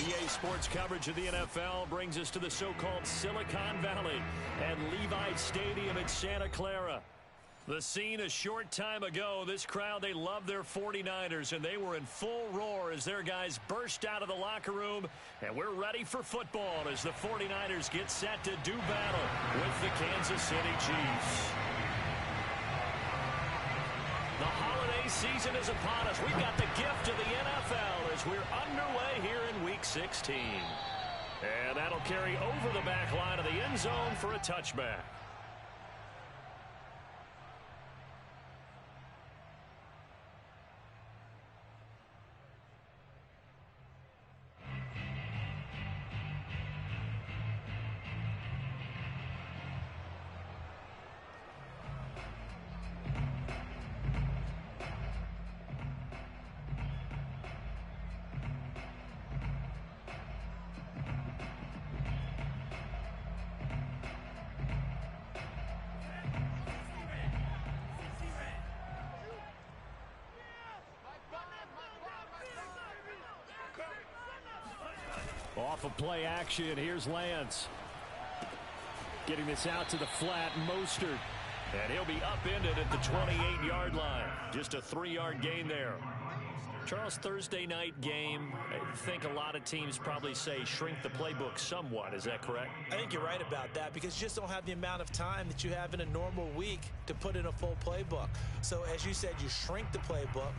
EA Sports coverage of the NFL brings us to the so-called Silicon Valley at Levi Stadium in Santa Clara. The scene a short time ago, this crowd, they love their 49ers, and they were in full roar as their guys burst out of the locker room, and we're ready for football as the 49ers get set to do battle with the Kansas City Chiefs. The holiday season is upon us. We've got the gift of the NFL as we're underway here in Week 16. And that'll carry over the back line of the end zone for a touchback. Off of play action, here's Lance. Getting this out to the flat, Mostert. And he'll be upended at the 28-yard line. Just a 3-yard gain there. Charles, Thursday night game, I think a lot of teams probably say shrink the playbook somewhat. Is that correct? I think you're right about that because you just don't have the amount of time that you have in a normal week to put in a full playbook. So as you said, you shrink the playbook.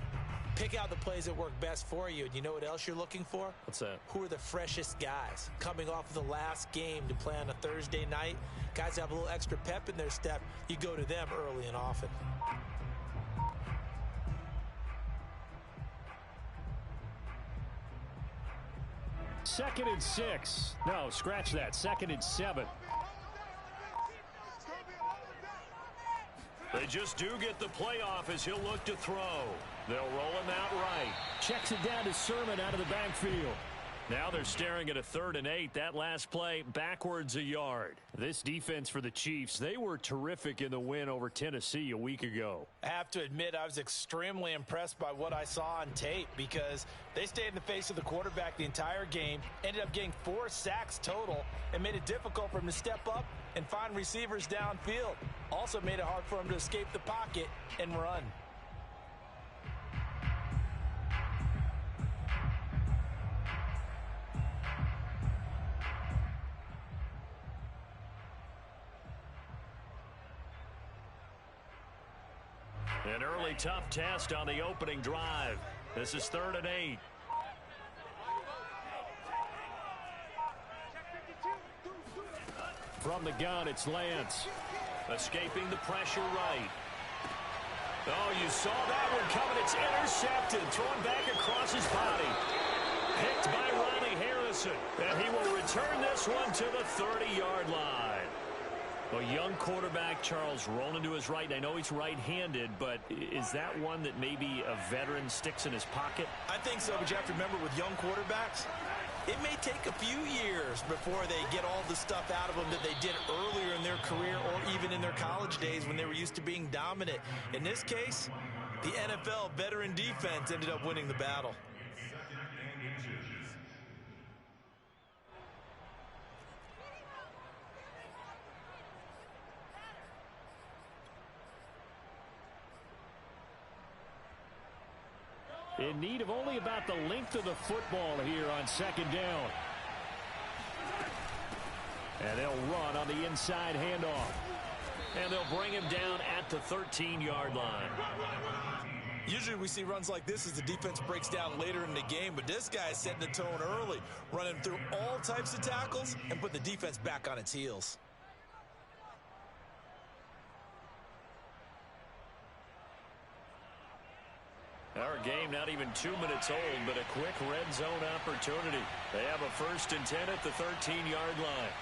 Pick out the plays that work best for you. And you know what else you're looking for? What's that? Who are the freshest guys coming off of the last game to play on a Thursday night? Guys have a little extra pep in their step. You go to them early and often. Second and 6. No, scratch that. Second and 7. They just do get the playoff as he'll look to throw. They'll roll him out right. Checks it down to Sermon out of the backfield. Now they're staring at a 3rd and 8. That last play, backwards a yard. This defense for the Chiefs, they were terrific in the win over Tennessee a week ago. I have to admit, I was extremely impressed by what I saw on tape because they stayed in the face of the quarterback the entire game, ended up getting 4 sacks total, and made it difficult for him to step up and find receivers downfield. Also made it hard for him to escape the pocket and run. An early tough test on the opening drive. This is 3rd and 8. From the gun, it's Lance. Escaping the pressure right. Oh, you saw that one coming. It's intercepted. Thrown back across his body. Picked by Ronnie Harrison. And he will return this one to the 30-yard line. A young quarterback, Charles, rolling to his right. I know he's right-handed, but is that one that maybe a veteran sticks in his pocket? I think so, but you have to remember with young quarterbacks, it may take a few years before they get all the stuff out of them that they did earlier in their career or even in their college days when they were used to being dominant. In this case, the NFL veteran defense ended up winning the battle. In need of only about the length of the football here on 2nd down. And they'll run on the inside handoff. And they'll bring him down at the 13-yard line. Usually we see runs like this as the defense breaks down later in the game, but this guy is setting the tone early, running through all types of tackles and put the defense back on its heels. Our game not even 2 minutes old, but a quick red zone opportunity. They have a 1st and 10 at the 13-yard line.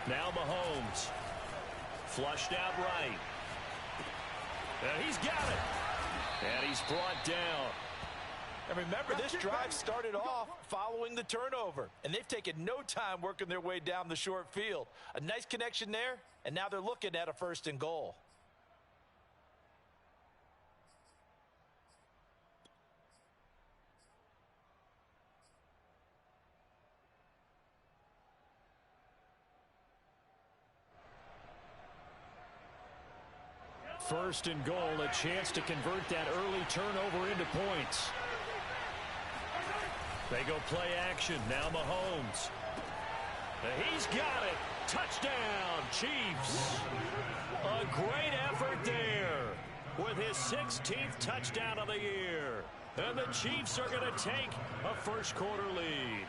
Now Mahomes. Flushed out right. And he's got it. And he's brought down. And remember, this drive started off following the turnover, and they've taken no time working their way down the short field. A nice connection there, and now they're looking at a 1st and goal. 1st and goal, a chance to convert that early turnover into points. They go play action. Now Mahomes. He's got it. Touchdown, Chiefs. A great effort there with his 16th touchdown of the year. And the Chiefs are going to take a first-quarter lead.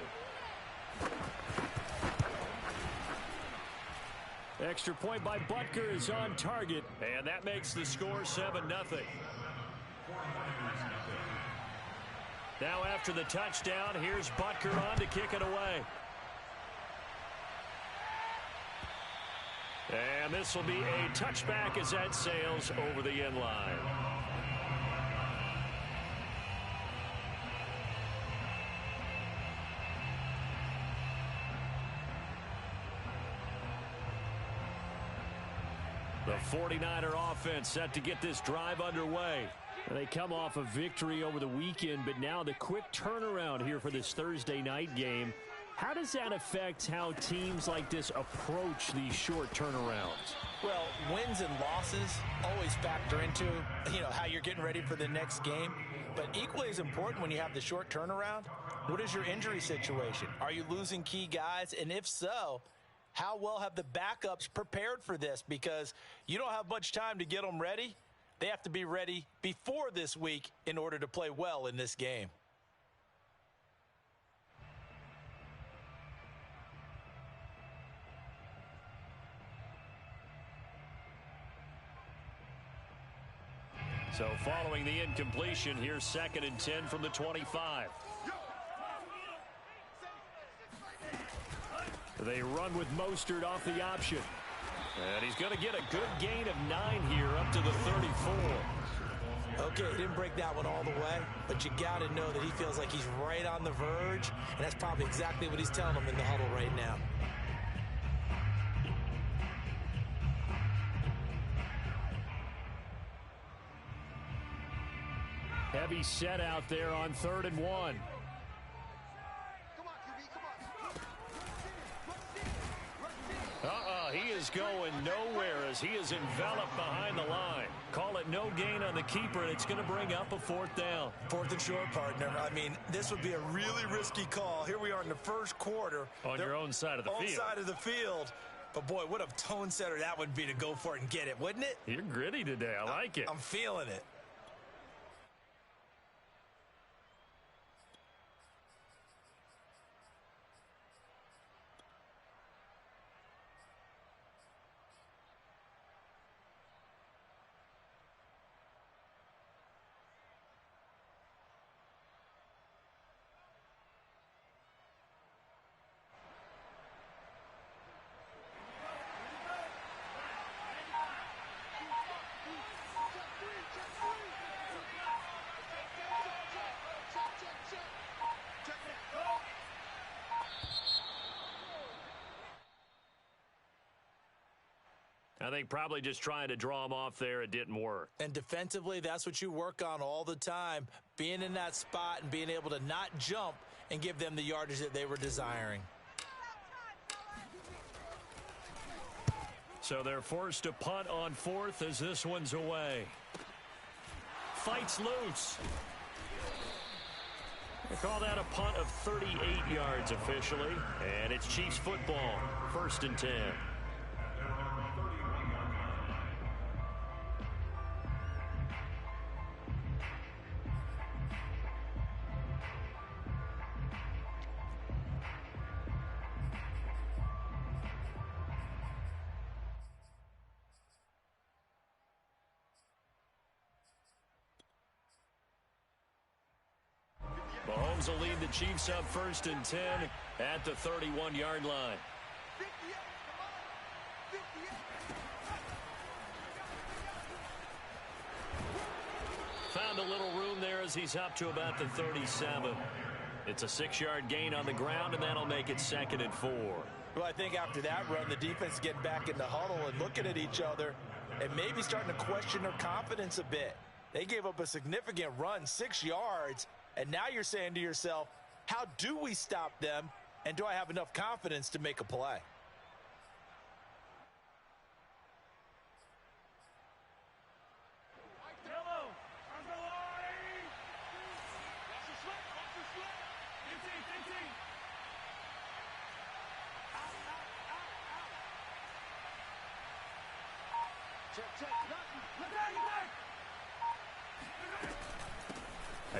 Extra point by Butker is on target, and that makes the score 7-0. Now after the touchdown, here's Butker on to kick it away. And this will be a touchback as that sails over the end line. The 49er offense set to get this drive underway. They come off a victory over the weekend, but now the quick turnaround here for this Thursday night game. How does that affect how teams like this approach these short turnarounds? Well, wins and losses always factor into, how you're getting ready for the next game. But equally as important when you have the short turnaround, what is your injury situation? Are you losing key guys? And if so, how well have the backups prepared for this? Because you don't have much time to get them ready. They have to be ready before this week in order to play well in this game. So following the incompletion, here's 2nd and 10 from the 25. They run with Mostert off the option. And he's going to get a good gain of 9 here up to the 34. Okay, he didn't break that one all the way, but you got to know that he feels like he's right on the verge, and that's probably exactly what he's telling them in the huddle right now. Heavy set out there on 3rd and 1. He is going nowhere as he is enveloped behind the line. Call it no gain on the keeper, and it's going to bring up a 4th down. 4th and short, partner. I mean, this would be a really risky call. Here we are in the first quarter. On your own side of the field. On side of the field. But, boy, what a tone setter that would be to go for it and get it, wouldn't it? You're gritty today. I like it. I'm feeling it. I think probably just trying to draw him off there, it didn't work. And defensively, that's what you work on all the time. Being in that spot and being able to not jump and give them the yardage that they were desiring. So they're forced to punt on 4th as this one's away. Fights loose. They call that a punt of 38 yards officially. And it's Chiefs football, 1st and 10. Mahomes will lead the Chiefs up 1st and 10 at the 31-yard line. Found a little room there as he's up to about the 37. It's a 6-yard gain on the ground, and that'll make it 2nd and 4. Well, I think after that run, the defense is getting back in the huddle and looking at each other and maybe starting to question their confidence a bit. They gave up a significant run, 6 yards, and now you're saying to yourself, how do we stop them, and do I have enough confidence to make a play?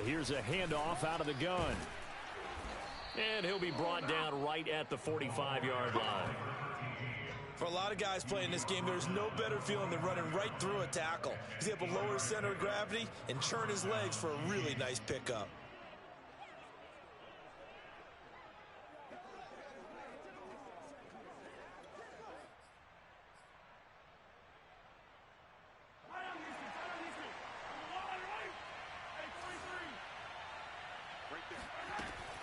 Here's a handoff out of the gun. And he'll be brought down right at the 45-yard line. For a lot of guys playing this game, there's no better feeling than running right through a tackle. He's able to lower his center of gravity and churn his legs for a really nice pickup.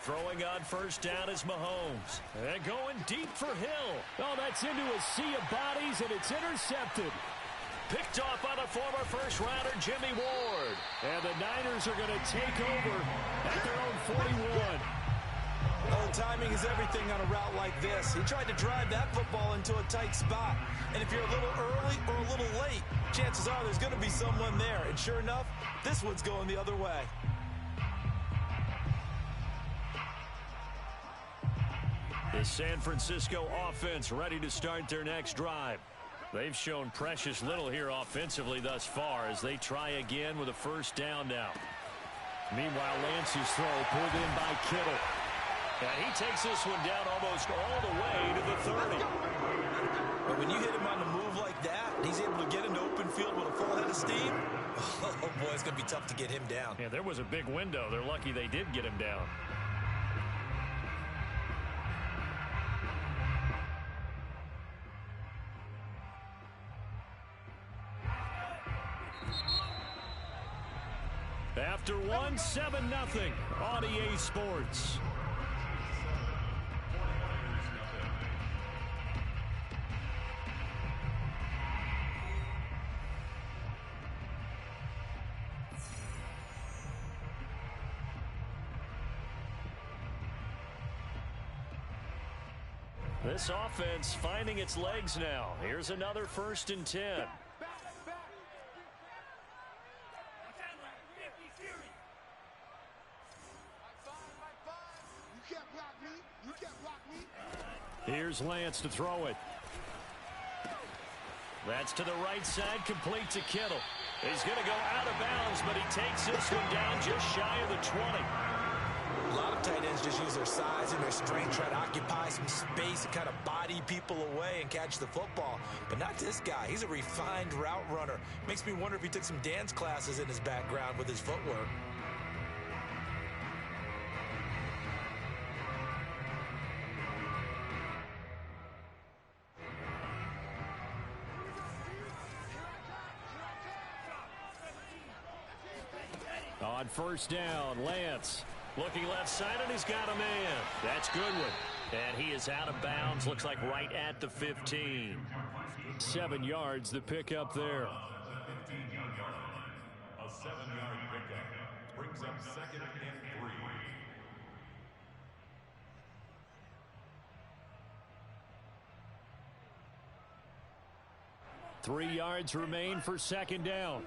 Throwing on first down is Mahomes. And going deep for Hill. Oh, that's into a sea of bodies, and it's intercepted. Picked off by the former first-rounder, Jimmy Ward. And the Niners are going to take over at their own 41. Oh, timing is everything on a route like this. He tried to drive that football into a tight spot. And if you're a little early or a little late, chances are there's going to be someone there. And sure enough, this one's going the other way. The San Francisco offense ready to start their next drive. They've shown precious little here offensively thus far as they try again with a first down now. Meanwhile, Lance's throw pulled in by Kittle. And he takes this one down almost all the way to the 30. But when you hit him on the move like that, he's able to get into open field with a full head of steam. Oh, boy, it's going to be tough to get him down. Yeah, there was a big window. They're lucky they did get him down. After 7-0 on EA Sports. This offense finding its legs now. Here's another 1st and 10. Here's Lance to throw it. That's to the right side, complete to Kittle. He's going to go out of bounds, but he takes this one down just shy of the 20. A lot of tight ends just use their size and their strength, try to occupy some space and kind of body people away and catch the football. But not this guy. He's a refined route runner. Makes me wonder if he took some dance classes in his background with his footwork. On first down, Lance looking left side, and he's got a man. That's Goodwin. And he is out of bounds, looks like right at the 15. 7 yards, the pickup there. A 7-yard pickup brings up 2nd and 3. 3 yards remain for 2nd down.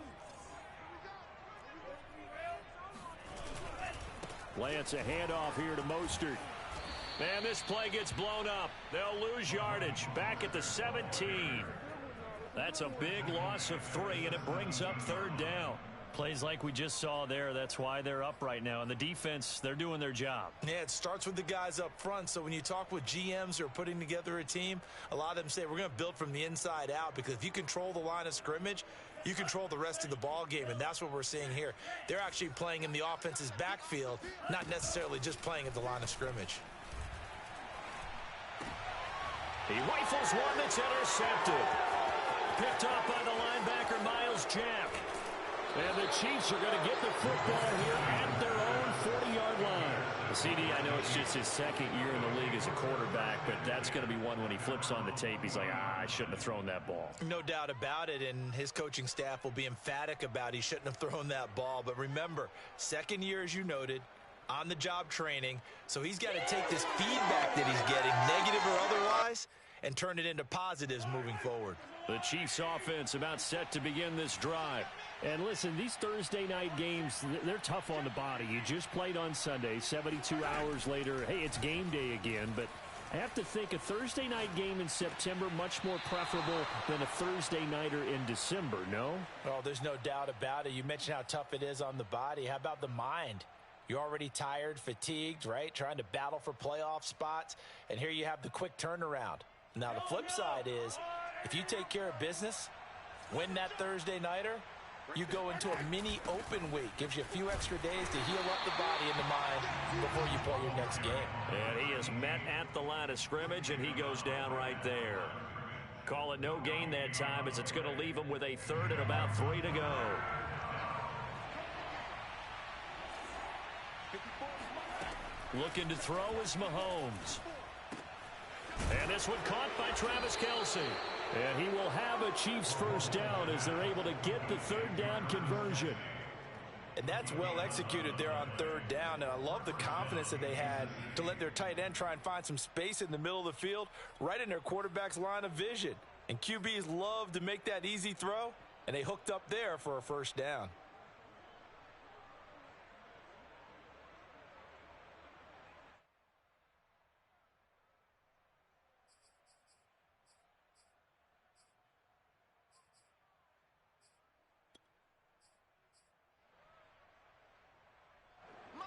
Lance, a handoff here to Mostert. And this play gets blown up. They'll lose yardage back at the 17. That's a big loss of 3, and it brings up 3rd down. Plays like we just saw there. That's why they're up right now. And the defense, they're doing their job. Yeah, it starts with the guys up front. So when you talk with GMs who are putting together a team, a lot of them say we're going to build from the inside out, because if you control the line of scrimmage, you control the rest of the ball game, and that's what we're seeing here. They're actually playing in the offense's backfield, not necessarily just playing at the line of scrimmage. He rifles one that's intercepted. Picked off by the linebacker, Miles Jack. And the Chiefs are going to get the football here at their own 40-yard line. CD, I know it's just his 2nd year in the league as a quarterback, but that's going to be one when he flips on the tape. He's like, I shouldn't have thrown that ball. No doubt about it, and his coaching staff will be emphatic about he shouldn't have thrown that ball. But remember, 2nd year, as you noted, on-the-job training, so he's got to take this feedback that he's getting, negative or otherwise, and turn it into positives moving forward. The Chiefs offense about set to begin this drive. And listen, these Thursday night games, they're tough on the body. You just played on Sunday, 72 hours later. Hey, it's game day again, but I have to think a Thursday night game in September much more preferable than a Thursday nighter in December, no? Oh, there's no doubt about it. You mentioned how tough it is on the body. How about the mind? You're already tired, fatigued, right? Trying to battle for playoff spots. And here you have the quick turnaround. Now, the flip side is, if you take care of business, win that Thursday nighter, you go into a mini open week. Gives you a few extra days to heal up the body and the mind before you play your next game. And he is met at the line of scrimmage, and he goes down right there. Call it no gain that time, as it's going to leave him with a third and about 3 to go. Looking to throw is Mahomes. And this one caught by Travis Kelce. And he will have a Chiefs first down as they're able to get the third down conversion. And that's well executed there on third down. And I love the confidence that they had to let their tight end try and find some space in the middle of the field, right in their quarterback's line of vision. And QBs love to make that easy throw, and they hooked up there for a first down.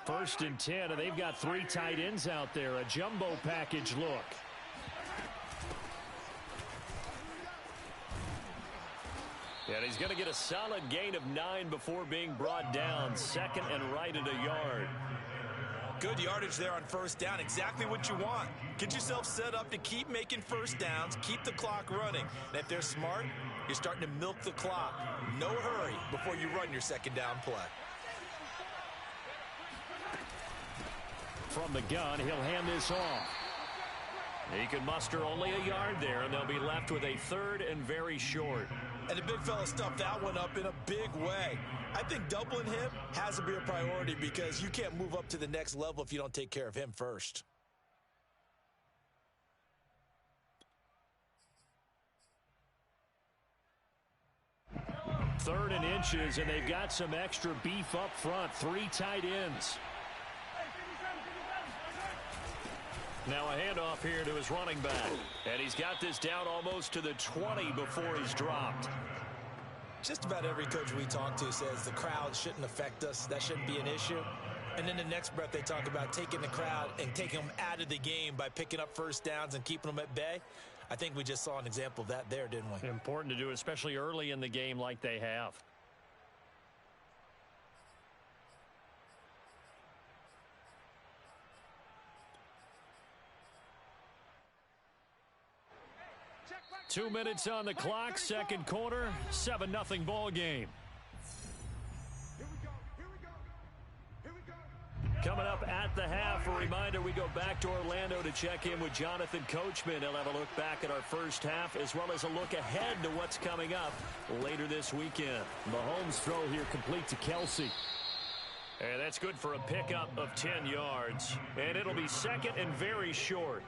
First and 10, and they've got 3 tight ends out there. A jumbo package look. And he's going to get a solid gain of 9 before being brought down. Second and right at a yard. Good yardage there on first down. Exactly what you want. Get yourself set up to keep making first downs, keep the clock running. And if they're smart, you're starting to milk the clock. No hurry before you run your second down play. From the gun, he'll hand this off. He can muster only a yard there, and they'll be left with a third and very short. And the big fella stuffed that one up in a big way. I think doubling him has to be a priority because you can't move up to the next level if you don't take care of him first. Third and inches, and they've got some extra beef up front. 3 tight ends. Now a handoff here to his running back. And he's got this down almost to the 20 before he's dropped. Just about every coach we talk to says the crowd shouldn't affect us. That shouldn't be an issue. And then the next breath they talk about taking the crowd and taking them out of the game by picking up first downs and keeping them at bay. I think we just saw an example of that there, didn't we? Important to do, especially early in the game like they have. Two minutes on the clock, second quarter, 7-0 ball game. Coming up at the half, a reminder, we go back to Orlando to check in with Jonathan Coachman. He'll have a look back at our first half as well as a look ahead to what's coming up later this weekend. Mahomes' throw here complete to Kelce. And that's good for a pickup of 10 yards. And it'll be second and very short.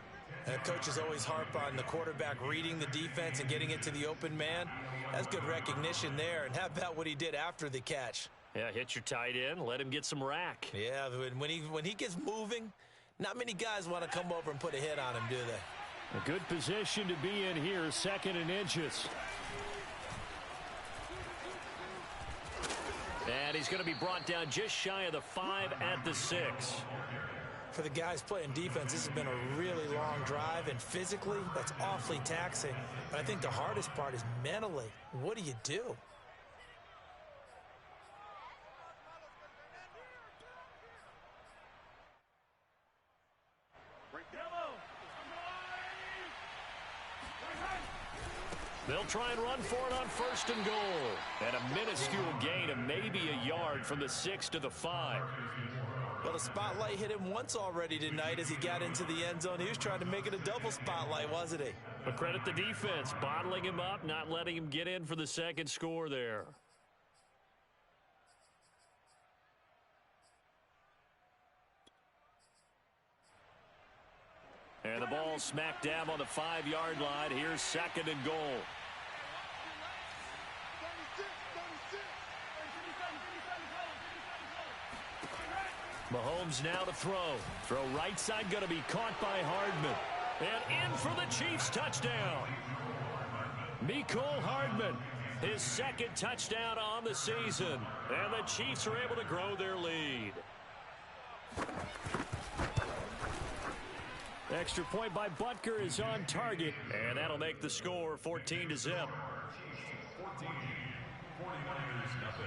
And coaches always harp on the quarterback reading the defense and getting it to the open man. That's good recognition there. And how about what he did after the catch? Yeah, hit your tight end, let him get some rack. Yeah, when he gets moving, not many guys want to come over and put a hit on him, do they? A good position to be in here, second and inches. And he's going to be brought down just shy of the 5 at the 6. For the guys playing defense, this has been a really long drive, and physically, that's awfully taxing. But I think the hardest part is mentally. What do you do? They'll try and run for it on first and goal. And a minuscule gain of maybe a yard from the 6 to the 5. Well, the spotlight hit him once already tonight as he got into the end zone. He was trying to make it a double spotlight, wasn't he? But credit the defense, bottling him up, not letting him get in for the second score there. And the ball smack dab on the 5-yard line. Here's second and goal. Mahomes now to throw. Throw right side going to be caught by Hardman. And in for the Chiefs touchdown. Mecole Hardman, his second touchdown on the season. And the Chiefs are able to grow their lead. Extra point by Butker is on target. And that'll make the score 14-0. 14, 49ers nothing.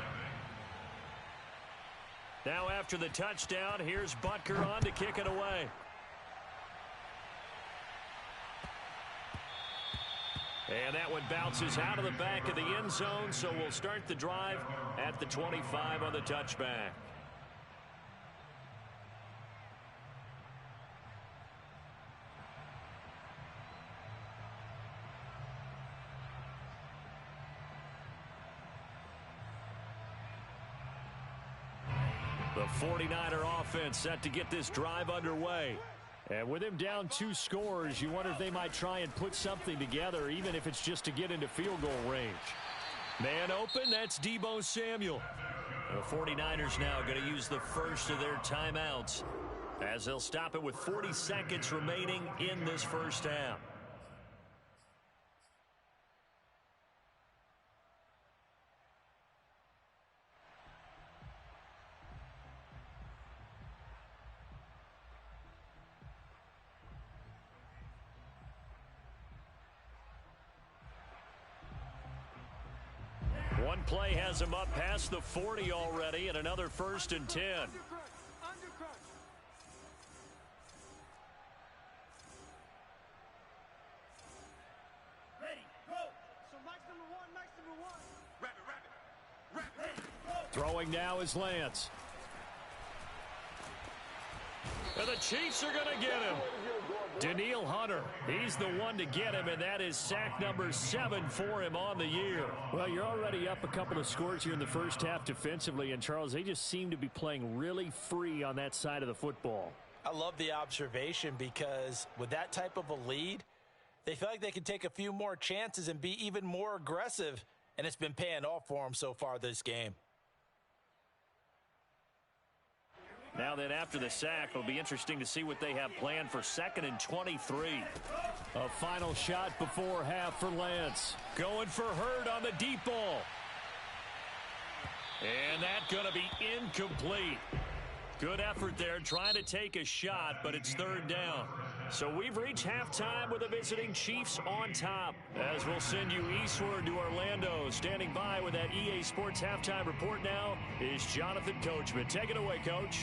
Now after the touchdown, here's Butker on to kick it away. And that one bounces out of the back of the end zone, so we'll start the drive at the 25 on the touchback. The 49er offense set to get this drive underway. And with him down 2 scores, you wonder if they might try and put something together, even if it's just to get into field goal range. Man open, that's Deebo Samuel. The 49ers now going to use the first of their timeouts as they'll stop it with 40 seconds remaining in this first half. One play has him up past the 40 already, and another 1st and 10. Throwing now is Lance. And the Chiefs are going to get him. Danielle Hunter, he's the one to get him, and that is sack number 7 for him on the year. Well, you're already up a couple of scores here in the first half defensively, and Charles, they just seem to be playing really free on that side of the football. I love the observation because with that type of a lead, they feel like they can take a few more chances and be even more aggressive, and it's been paying off for them so far this game. Now then, after the sack, it'll be interesting to see what they have planned for 2nd and 23. A final shot before half for Lance. Going for Hurd on the deep ball. And that's going to be incomplete. Good effort there, trying to take a shot, but it's 3rd down. So we've reached halftime with the visiting Chiefs on top. As we'll send you eastward to Orlando. Standing by with that EA Sports halftime report now is Jonathan Coachman. Take it away, Coach.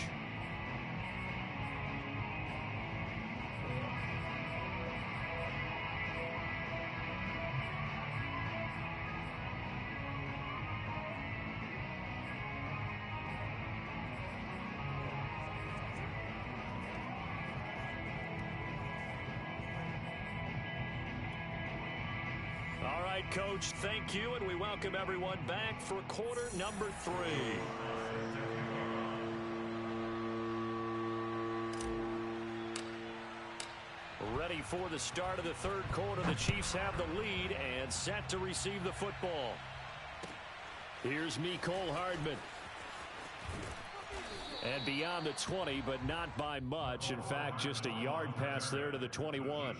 Coach, thank you, and we welcome everyone back for quarter number 3. Ready for the start of the 3rd quarter. The Chiefs have the lead and set to receive the football. Here's Mecole Hardman. And beyond the 20, but not by much. In fact, just a yard pass there to the 21.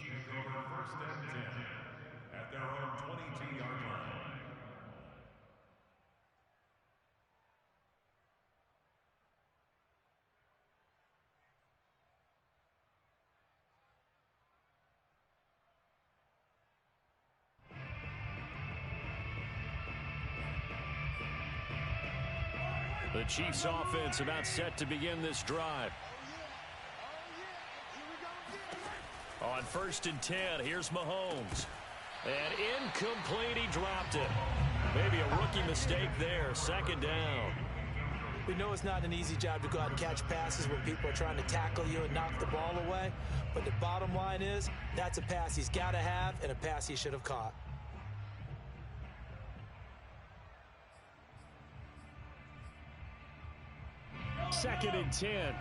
The Chiefs offense about set to begin this drive. On 1st and 10, here's Mahomes. And incomplete, he dropped it. Maybe a rookie mistake there, 2nd down. We know it's not an easy job to go out and catch passes when people are trying to tackle you and knock the ball away. But the bottom line is, that's a pass he's got to have and a pass he should have caught. Second and 10.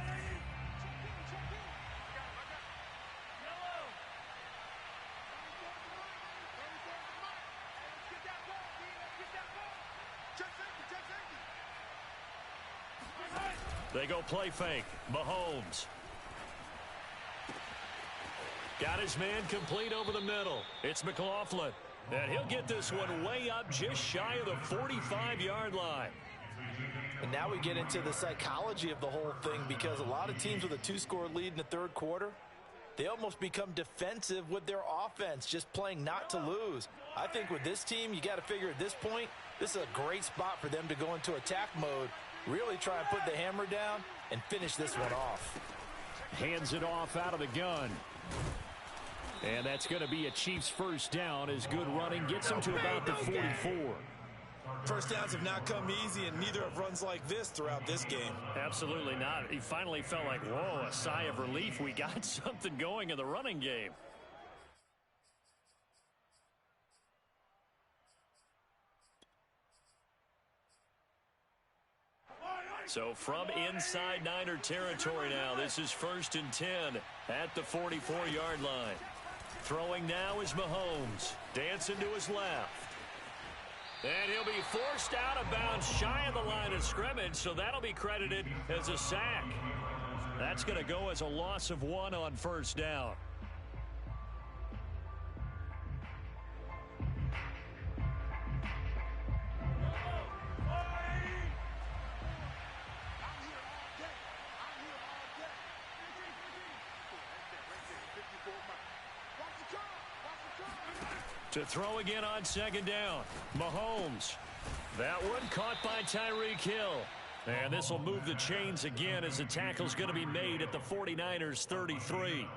They go play fake. Mahomes. Got his man complete over the middle. It's McLaughlin. And he'll get this one way up just shy of the 45-yard line. And now we get into the psychology of the whole thing, because a lot of teams with a 2-score lead in the third quarter, they almost become defensive with their offense, just playing not to lose. I think with this team, you got to figure at this point, this is a great spot for them to go into attack mode, really try and put the hammer down and finish this one off. Hands it off out of the gun. And that's going to be a Chiefs first down, as good running gets them to about the 44. First downs have not come easy, and neither have runs like this throughout this game. Absolutely not. He finally felt like, whoa, a sigh of relief. We got something going in the running game. So from inside Niner territory now, this is 1st and 10 at the 44-yard line. Throwing now is Mahomes. Dancing to his left. And he'll be forced out of bounds shy of the line of scrimmage, so that'll be credited as a sack. That's going to go as a loss of 1 on first down. To throw again on second down. Mahomes. That one caught by Tyreek Hill. And this will move the chains again, as the tackle's going to be made at the 49ers 33.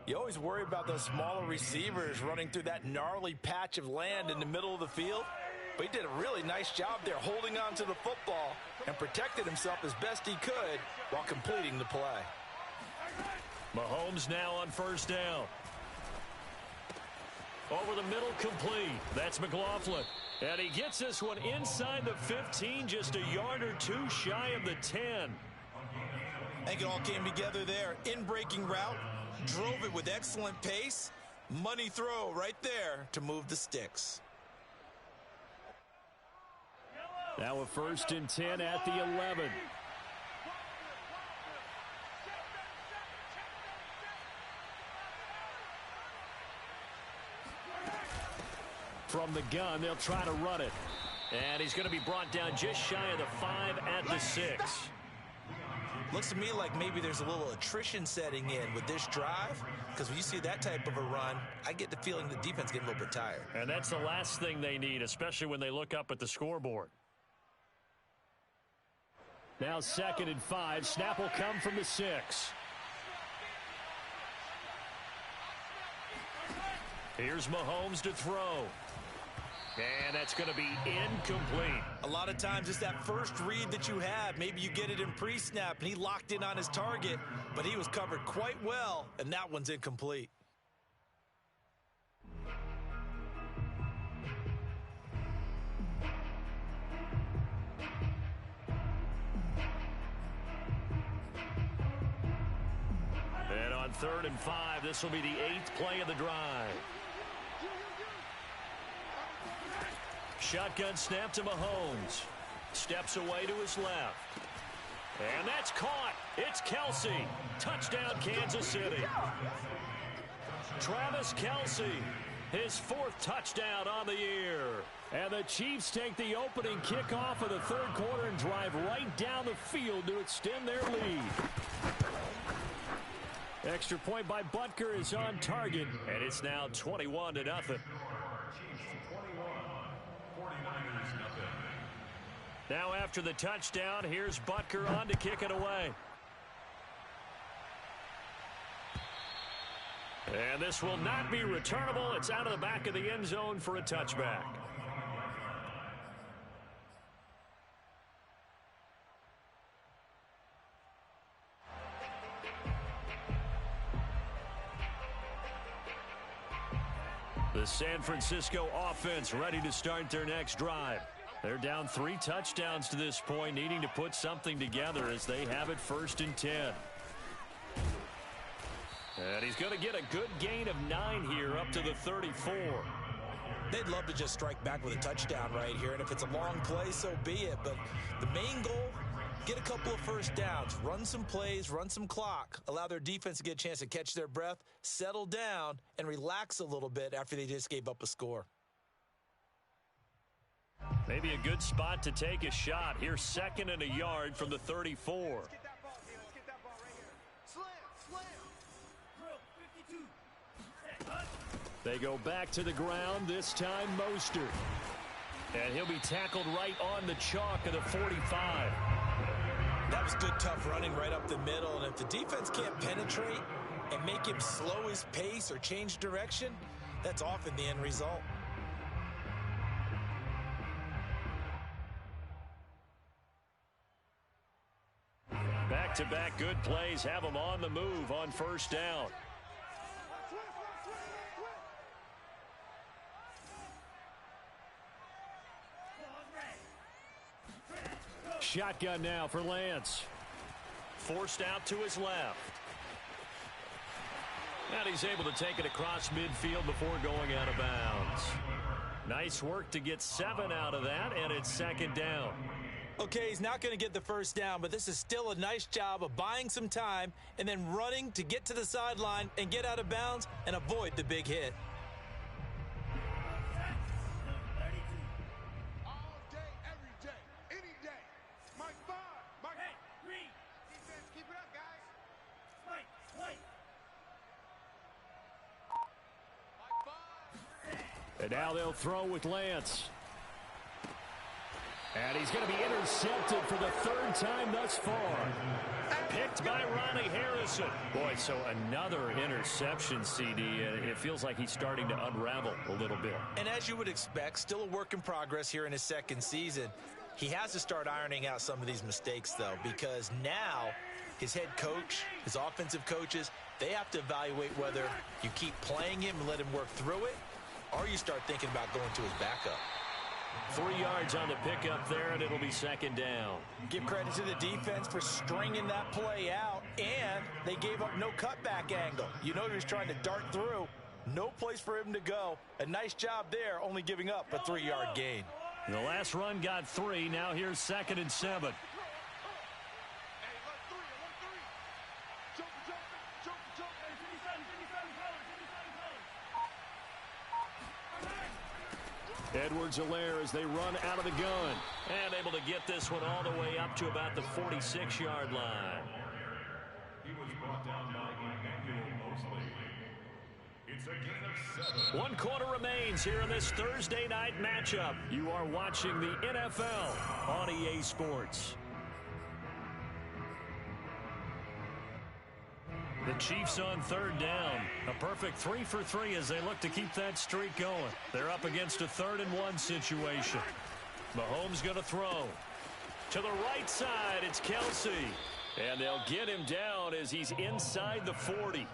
You always worry about those smaller receivers running through that gnarly patch of land in the middle of the field. But he did a really nice job there holding on to the football and protected himself as best he could while completing the play. Mahomes now on first down. Over the middle, complete. That's McLaughlin. And he gets this one inside the 15, just a yard or two shy of the 10. I think it all came together there. In-breaking route, drove it with excellent pace. Money throw right there to move the sticks. Now a 1st and 10 at the 11. From the gun, they'll try to run it. And he's going to be brought down just shy of the 5 at the 6. Looks to me like maybe there's a little attrition setting in with this drive, because when you see that type of a run, I get the feeling the defense getting a little bit tired. And that's the last thing they need, especially when they look up at the scoreboard. Now 2nd and 5. Snap will come from the 6. Here's Mahomes to throw. And that's going to be incomplete. A lot of times it's that first read that you have. Maybe you get it in pre-snap, and he locked in on his target, but he was covered quite well, and that one's incomplete. And on 3rd and 5, this will be the 8th play of the drive. Shotgun snap to Mahomes. Steps away to his left. And that's caught. It's Kelsey. Touchdown, Kansas City. Travis Kelsey, his 4th touchdown on the year. And the Chiefs take the opening kickoff of the third quarter and drive right down the field to extend their lead. Extra point by Butker is on target, and it's now 21-0. Now after the touchdown, here's Butker on to kick it away. And this will not be returnable. It's out of the back of the end zone for a touchback. The San Francisco offense ready to start their next drive. They're down 3 touchdowns to this point, needing to put something together as they have it 1st and 10. And he's going to get a good gain of 9 here up to the 34. They'd love to just strike back with a touchdown right here, and if it's a long play, so be it. But the main goal, Get a couple of first downs, run some plays, run some clock, allow their defense to get a chance to catch their breath, settle down, and relax a little bit after they just gave up a score. Maybe a good spot to take a shot. Here's 2nd and a yard from the 34. They go back to the ground, this time Mostert. And he'll be tackled right on the chalk of the 45. That was good, tough running right up the middle. And if the defense can't penetrate and make him slow his pace or change direction, that's often the end result. Back-to-back good plays have them on the move on first down. Shotgun now for Lance. Forced out to his left. And he's able to take it across midfield before going out of bounds. Nice work to get 7 out of that, and it's 2nd down. Okay, he's not going to get the first down, but this is still a nice job of buying some time and then running to get to the sideline and get out of bounds and avoid the big hit. And now they'll throw with Lance. And he's going to be intercepted for the 3rd time thus far. Picked by Ronnie Harrison. Boy, so another interception, CD. It feels like he's starting to unravel a little bit. And as you would expect, still a work in progress here in his 2nd season. He has to start ironing out some of these mistakes, though, because now his head coach, his offensive coaches, they have to evaluate whether you keep playing him and let him work through it, or you start thinking about going to his backup. 3 yards on the pickup there, and it'll be 2nd down. Give credit to the defense for stringing that play out, and they gave up no cutback angle. You know he was trying to dart through. No place for him to go. A nice job there, only giving up a 3-yard gain. The last run got 3. Now here's 2nd and 7. Edwards-Helaire as they run out of the gun. And able to get this one all the way up to about the 46-yard line. He was brought down by Emmanuel Mosley. It's a gain of 7. 1 quarter remains here in this Thursday night matchup. You are watching the NFL on EA Sports. The Chiefs on 3rd down. A perfect 3 for 3 as they look to keep that streak going. They're up against a 3rd and 1 situation. Mahomes going to throw. To the right side, it's Kelsey. And they'll get him down as he's inside the 40.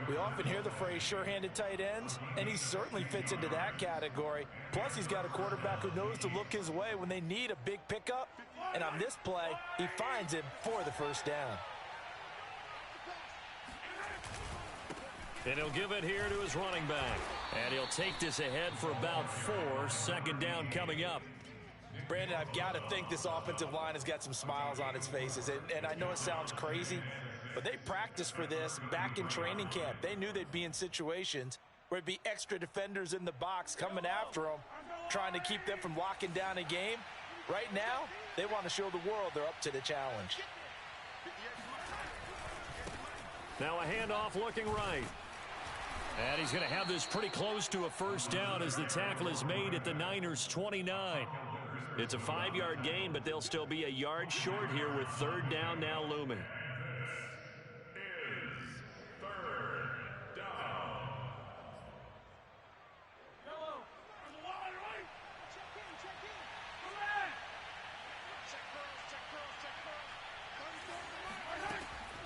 We often hear the phrase sure-handed tight ends, and he certainly fits into that category. Plus, he's got a quarterback who knows to look his way when they need a big pickup. And on this play, he finds him for the first down. And he'll give it here to his running back. And he'll take this ahead for about 4. 2nd down coming up. Brandon, I've got to think this offensive line has got some smiles on its faces. And I know it sounds crazy, but they practiced for this back in training camp. They knew they'd be in situations where it'd be extra defenders in the box coming after them, trying to keep them from locking down a game. Right now, they want to show the world they're up to the challenge. Now a handoff looking right. And he's going to have this pretty close to a first down as the tackle is made at the Niners' 29. It's a 5-yard gain, but they'll still be a yard short here with 3rd down now looming.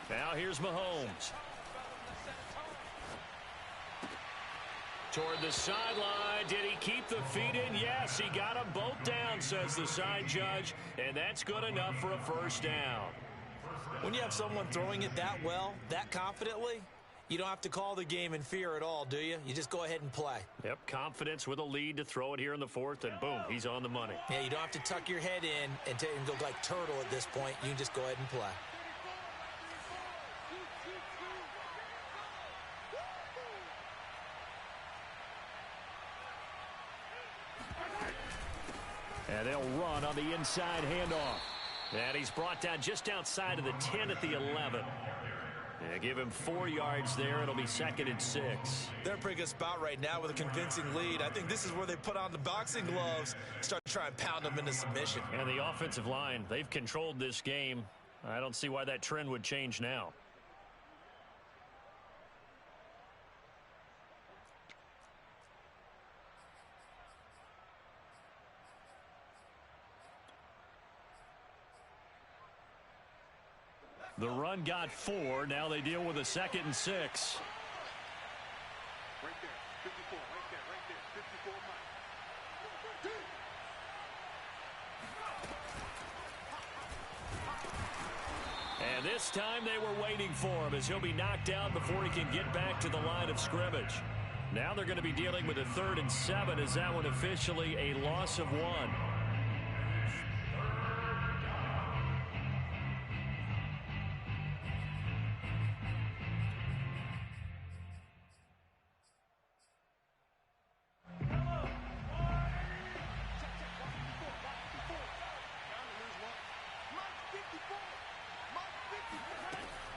Now here's Mahomes. Toward the sideline. Did he keep the feet in? Yes, he got them both down, says the side judge. And that's good enough for a first down. When you have someone throwing it that well, that confidently, You don't have to call the game in fear at all, do you? You just go ahead and play. Yep, confidence with a lead to throw it here in the fourth, and boom, he's on the money. Yeah, you don't have to tuck your head in and go like turtle at this point. You can just go ahead and play. And they'll run on the inside handoff. And he's brought down just outside of the 10 at the 11. Yeah, give him 4 yards there. It'll be 2nd and 6. They're in a pretty good spot right now with a convincing lead. I think this is where they put on the boxing gloves, start to try and pound them into submission. And the offensive line, they've controlled this game. I don't see why that trend would change now. The run got 4. Now they deal with a 2nd and 6. Right there, 54, right there, 54 miles. And this time they were waiting for him as he'll be knocked down before he can get back to the line of scrimmage. Now they're going to be dealing with a 3rd and 7 as that one officially a loss of 1.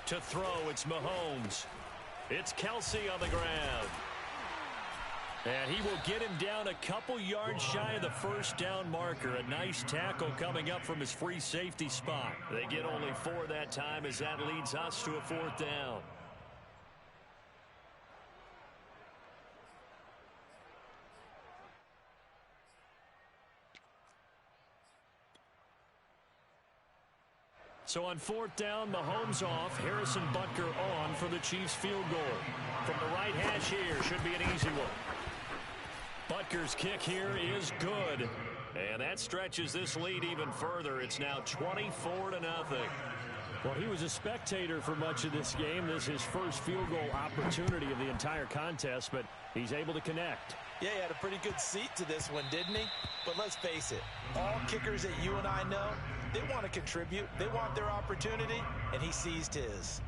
To throw, it's Mahomes. It's Kelsey on the ground. And he will get him down a couple yards shy of the first down marker. A nice tackle coming up from his free safety spot. They get only 4 that time as that leads us to a 4th down. So on 4th down, Mahomes off, Harrison Butker on for the Chiefs field goal. From the right hash here, should be an easy one. Butker's kick here is good. And that stretches this lead even further. It's now 24-0. Well, he was a spectator for much of this game. This is his first field goal opportunity of the entire contest, but he's able to connect. Yeah, he had a pretty good seat to this one, didn't he? But let's face it, all kickers that you and I know, they want to contribute. They want their opportunity, and he seized his.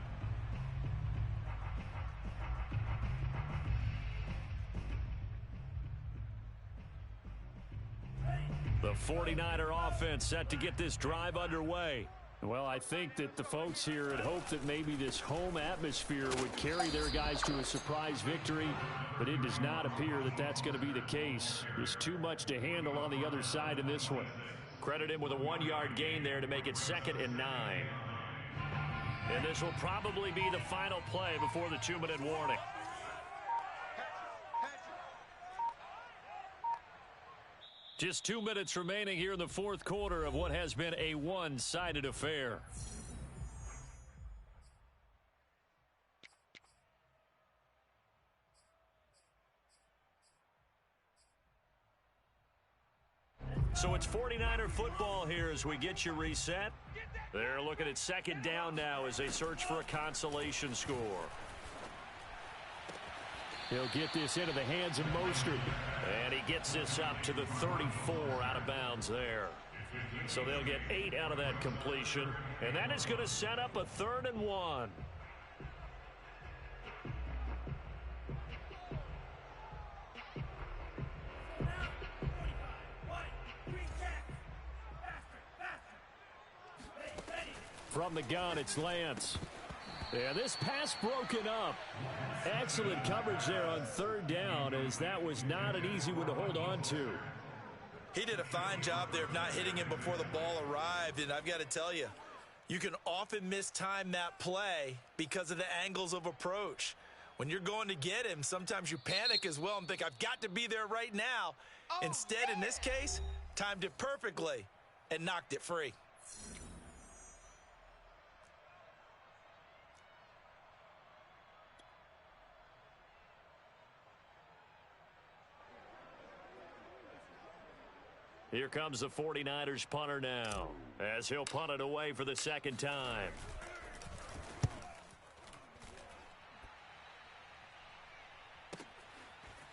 The 49er offense set to get this drive underway. Well, I think that the folks here had hoped that maybe this home atmosphere would carry their guys to a surprise victory, but it does not appear that that's going to be the case. There's too much to handle on the other side in this one. Credit him with a 1-yard gain there to make it 2nd and 9. And this will probably be the final play before the 2-minute warning. Just 2 minutes remaining here in the 4th quarter of what has been a one-sided affair. So it's 49er football here as we get you reset. They're looking at 2nd down now as they search for a consolation score. He'll get this into the hands of Mostert. And he gets this up to the 34 out of bounds there. So they'll get 8 out of that completion. And that is going to set up a 3rd and 1. From the gun, it's Lance. Yeah, this pass broken up. Excellent coverage there on 3rd down, as that was not an easy one to hold on to. He did a fine job there of not hitting him before the ball arrived, and I've got to tell you, you can often mistime that play because of the angles of approach. When you're going to get him, sometimes you panic as well and think, I've got to be there right now. Instead, in this case, timed it perfectly and knocked it free. Here comes the 49ers punter now, as he'll punt it away for the 2nd time.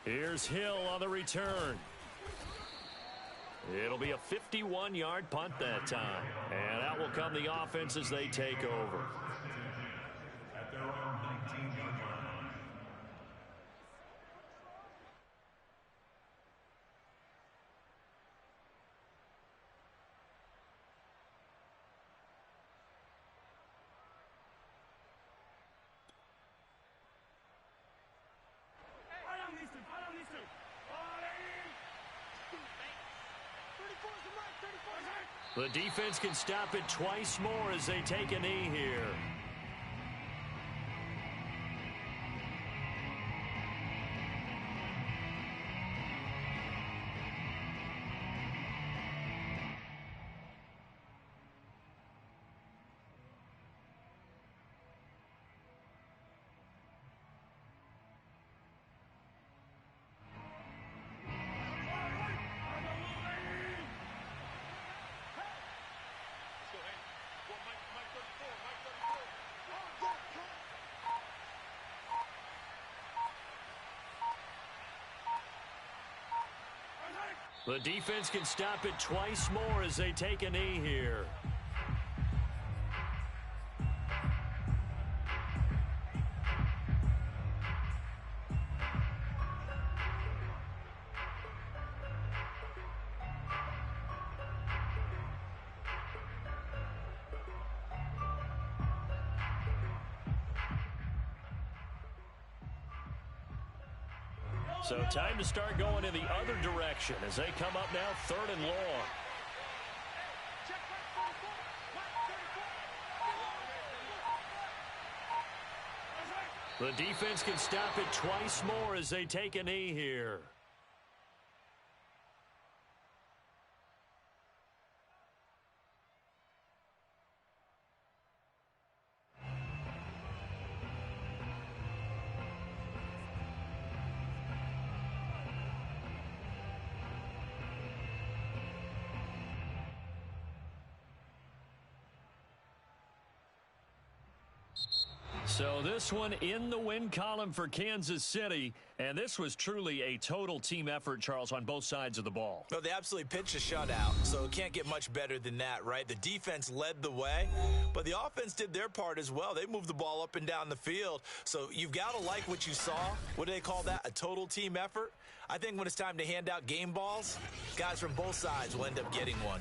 Here's Hill on the return. It'll be a 51-yard punt that time. And out will come the offense as they take over. At their own 19-yard line. The defense can stop it twice more as they take a knee here. The defense can stop it twice more as they take a knee here. So time to start going in the other direction as they come up now 3rd and long. The defense can stop it twice more as they take a knee here. So this one in the win column for Kansas City, and this was truly a total team effort, Charles, on both sides of the ball. Well, they absolutely pitched a shutout, so it can't get much better than that, right? The defense led the way, but the offense did their part as well. They moved the ball up and down the field, so you've got to like what you saw. What do they call that? A total team effort? I think when it's time to hand out game balls, guys from both sides will end up getting one.